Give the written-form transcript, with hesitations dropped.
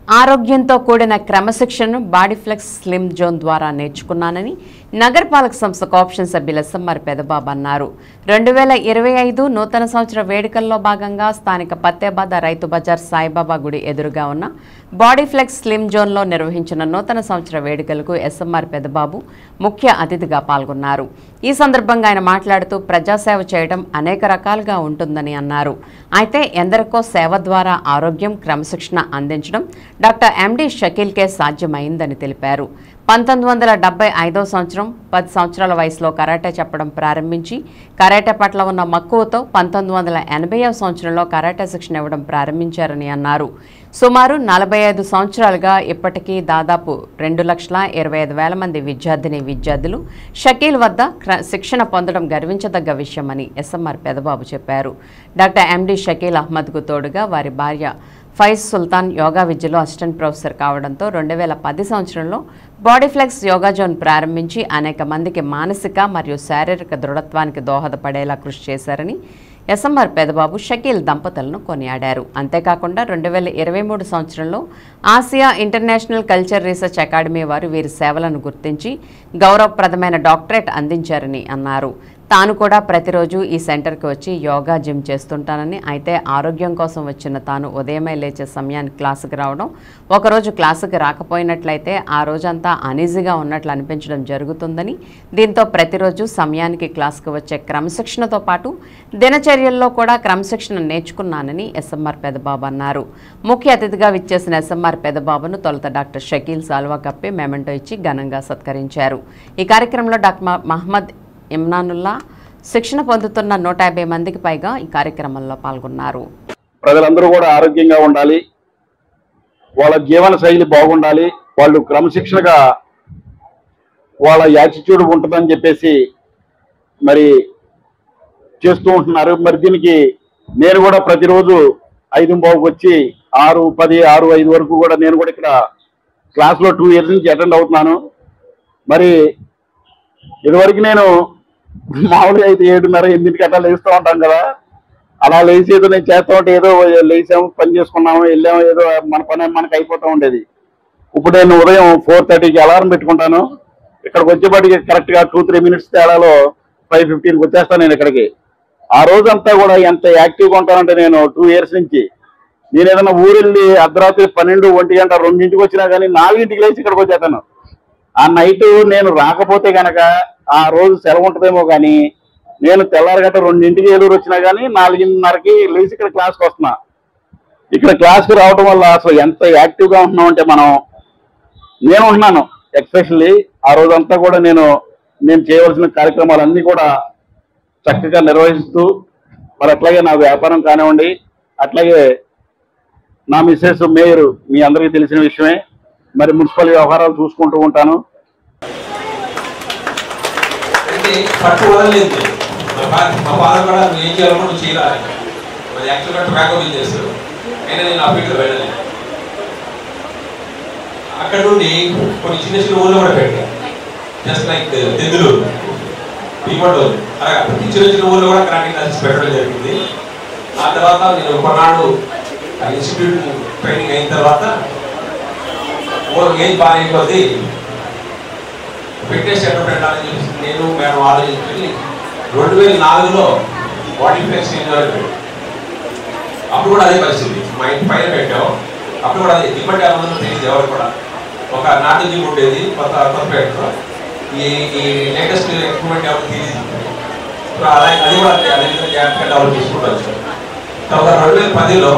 ఆరోగ్యంతో కూడిన క్రమశిక్షణను బాడీఫ్లెక్స్ slim zone ద్వారా నేర్చుకున్నానని నగరపాలక సంస్థ కోఆప్షన్ సభ్యులు ఎస్ఎంఆర్ పెదబాబు అన్నారు. 2025 నూతన సంవత్సర వేడుకల్లో భాగంగా స్థానిక పత్తేబాద రైతు బజార్ సాయిబాబా గుడి ఎదురుగా ఉన్న బాడీఫ్లెక్స్ స్లిమ్ జోన్లో నిర్వహించిన నూతన సంవత్సర వేడుకలకు ఎస్ఎంఆర్ పెదబాబు ముఖ్య అతిథిగా పాల్గొన్నారు. ఈ సందర్భంగా ఆయన మాట్లాడుతూ ప్రజాసేవ చేయడం అనేక రకాలుగా ఉంటుందని అన్నారు. అయితే ఎందరికో సేవ ద్వారా ఆరోగ్యం క్రమశిక్షణ అందించడం డాక్టర్ ఎండి షకీల్కే సాధ్యమైందని తెలిపారు. 1975 సంవత్సరం 10 సంవత్సరాల వయసులో కరాటే చెప్పడం ప్రారంభించి కరాటే పట్ల ఉన్న మక్కువతో 1980వ సంవత్సరంలో కరాటే శిక్షణ ఇవ్వడం ప్రారంభించారని అన్నారు. సుమారు 45 సంవత్సరాలుగా ఇప్పటికీ దాదాపు 2,25,000 మంది విద్యార్థులు షకీల్ వద్ద శిక్షణ పొందడం గర్వించదగ్గ విషయమని ఎస్ఎంఆర్ పెదబాబు చెప్పారు. డాక్టర్ ఎండి షకీల్ అహ్మద్కు తోడుగా వారి భార్య ఫైజ్ సుల్తాన్ యోగా విద్యలో అసిస్టెంట్ ప్రొఫెసర్ కావడంతో 2010 సంవత్సరంలో బాడీఫ్లెక్స్ యోగా జోన్ ప్రారంభించి అనేక మందికి మానసిక మరియు శారీరక దృఢత్వానికి దోహదపడేలా కృషి చేశారని ఎస్ఎంఆర్ పెదబాబు షకీల్ దంపతులను కొనియాడారు. అంతేకాకుండా 2023 సంవత్సరంలో Asia international culture research academy వారు వీరి సేవలను గుర్తించి గౌరవప్రదమైన డాక్టరేట్ అందించారని అన్నారు. తాను కూడా ప్రతిరోజు ఈ సెంటర్కి వచ్చి యోగా జిమ్ చేస్తుంటానని, అయితే ఆరోగ్యం కోసం వచ్చిన తాను ఉదయమే లేచే సమయానికి క్లాసుకి రావడం, ఒకరోజు క్లాసుకి రాకపోయినట్లయితే ఆ రోజంతా అనీజీగా ఉన్నట్లు అనిపించడం జరుగుతుందని, దీంతో ప్రతిరోజు సమయానికి క్లాసుకు వచ్చే క్రమశిక్షణతో పాటు దినచర్యల్లో కూడా క్రమశిక్షణ నేర్చుకున్నానని ఎస్ఎంఆర్ పెదబాబు అన్నారు. ముఖ్య అతిథిగా విచ్చేసిన ఎస్ఎంఆర్ పెదబాబును తొలుత డాక్టర్ షకీల్ సాల్వా కప్పి మెమెంటో ఇచ్చి ఘనంగా సత్కరించారు. ఈ కార్యక్రమంలో డాక్టర్ మహమ్మద్ ఇమ్నానుల్లా శిక్షణ పొందుతున్న 150 మందికి పైగా ఈ కార్యక్రమంలో పాల్గొన్నారు. ప్రజలందరూ కూడా ఆరోగ్యంగా ఉండాలి, వాళ్ళ జీవన శైలి బాగుండాలి, వాళ్ళు క్రమశిక్షణగా వాళ్ళ యాటిట్యూడ్ ఉంటుందని చెప్పేసి మరి చేస్తూ ఉంటున్నారు. మరి దీనికి నేను కూడా ప్రతిరోజు 5:15 వచ్చి 6:10, 6:05 వరకు కూడా నేను కూడా ఇక్కడ క్లాస్లో 2 years నుంచి అటెండ్ అవుతున్నాను. మరి ఇదివరకు నేను మామూలుగా అయితే 7:30, 8 అట్లా లేస్తూ ఉంటాం కదా, అలా లేచి ఏదో నేను చేస్తూ ఉంటే ఏదో లేచాము, పని చేసుకున్నాము, వెళ్ళాము, ఏదో మన పని మనకు అయిపోతూ ఉండేది. ఇప్పుడు నేను ఉదయం 4:30కి అలారం పెట్టుకుంటాను. ఇక్కడికి వచ్చేపాటికి కరెక్ట్గా 2-3 minutes తేడాలో 5:15కి వచ్చేస్తాను నేను ఇక్కడికి. ఆ రోజంతా కూడా ఎంత యాక్టివ్గా ఉంటానంటే నేను 2 years నుంచి నేను ఏదైనా ఊరు వెళ్ళి అర్ధరాత్రి 12, 1 గంట, 2ంటికి వచ్చినా కానీ 4ంటికి లేచి ఇక్కడికి వచ్చేస్తాను. ఆ నైట్ నేను రాకపోతే కనుక ఆ రోజు సెలవు ఉంటుందేమో కానీ నేను తెల్లారగట్ట 2ంటికి ఏలూరు వచ్చినా కానీ 4:30కి లేచి ఇక్కడ క్లాస్కి వస్తున్నా. ఇక్కడ క్లాస్కి రావడం వల్ల అసలు ఎంత యాక్టివ్గా ఉంటున్నామంటే నేను ఉంటున్నాను. ఎస్పెషల్లీ ఆ రోజంతా కూడా నేను చేయవలసిన కార్యక్రమాలన్నీ కూడా చక్కగా నిర్వహిస్తూ, మరి అట్లాగే నా వ్యాపారం కానివ్వండి, అట్లాగే నా మిస్సెస్ మేయర్ మీ అందరికీ తెలిసిన విషయమే, మరి మున్సిపల్ వ్యవహారాలు చూసుకుంటూ ఉంటాను. పట్టు వదలలేదు మా ఫాదర్ కూడా నువ్వు ఏం చేయాలో నువ్వు చేయాలి. మరి యాక్చువల్గా టొబాకో బిజినెస్ అయినా నేను ఆ ఫీల్డ్లో వెళ్ళలేదు. అక్కడ నుండి కొన్ని చిన్న చిన్న ఊళ్ళో కూడా పెట్టాను, జస్ట్ లైక్ తెందులూరు, భీమడోలు, అలాగే ప్రతి చిన్న చిన్న ఊళ్ళో కూడా కరాటే క్లాసెస్ పెట్టడం జరిగింది. ఆ తర్వాత నేను కొన్నాళ్ళు ఇన్స్టిట్యూట్ ట్రైనింగ్ అయిన తర్వాత ఏం బాగా అయిపోద్ది ఫిట్నెస్ సెంటర్ పెట్టాలని చెప్పి నేను మేడం ఆలోచించుకొని 2004లో బాడీఫ్లెక్స్ పెట్టాను. అప్పుడు కూడా అదే పరిస్థితి, మా ఇంటి పైన పెట్టాం. అప్పుడు కూడా అదే దిమ్మటి అవ్వడం తెలియదు ఎవరు కూడా. ఒక నాటు జిమ్ ఉండేది కొత్తపేటలో, ఈ లేటెస్ట్ ఎక్విప్మెంట్ ఎవరు తెలియదు. అది కూడా అదే విధంగా డెవలప్ చేసుకుంటూ వచ్చాం. తర్వాత 2010లో